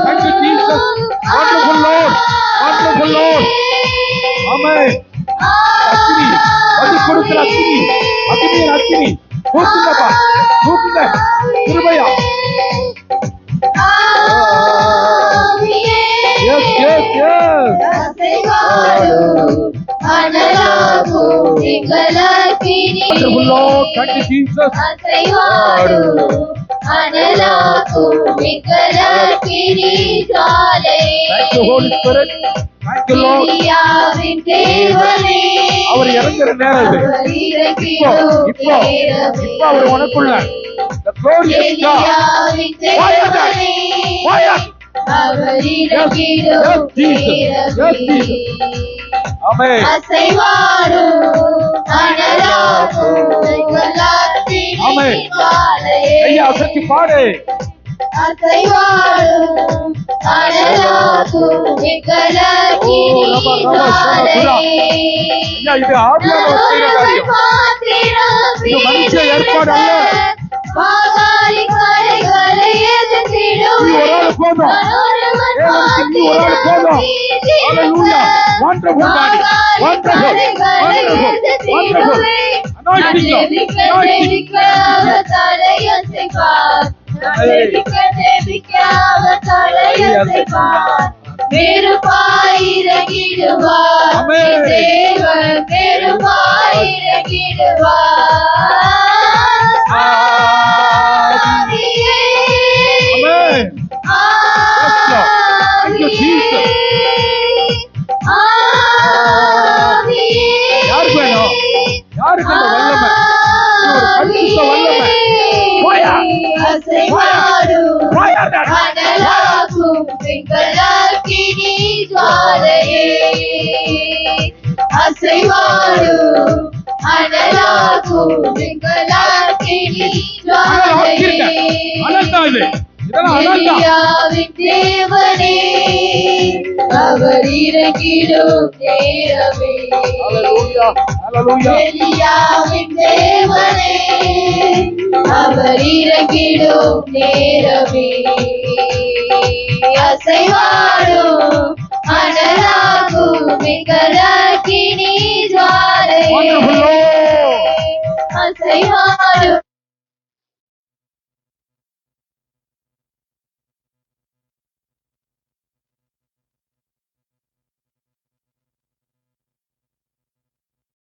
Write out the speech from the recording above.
thank you, Jesus. Wonderful Lord. Wonderful Lord. Amen. அக்கினி, பதி கொடுக்கிற அக்கினி, அக்கினியின் அக்கினி. தூக்குங்கப்பா, தூக்குங்க. கிருபையா. Yes, yes, yes. Wonderful Lord. Thank you, Jesus. Thank you, Holy Spirit. Thank you, Lord. அவர் இறங்குற நேரம் இது. இப்போ அவர் உனக்குள்ள the glorious God. Fire that. Fire. Yes, Jesus. Yes, Jesus. Amen. Amen. ஐயா அசைச்சு பாடு. ஐயா இது ஆவியானவர் செய்கிற காரியம். இது மனுஷ ஏற்பாடு அல்ல. நீ ஒரு ஆள் போதும். நீ ஒரு ஆள் போதும். Hallelujah. Wonderful God. Wonderful. Wonderful. Wonderful. Anointing God. Anointing God. யாருக்கு வேணும்? யாருக்கு அந்த வல்லமை? ஒரு பரிசுத்த வல்லமை. அவர் இறங்கிடும் நேரமே. எலியாவின் தேவனே அவர் இறங்கிடும் நேரமே. அசைவாடும் அனலாகும் மிகலக்கினி ஜுவாலையே.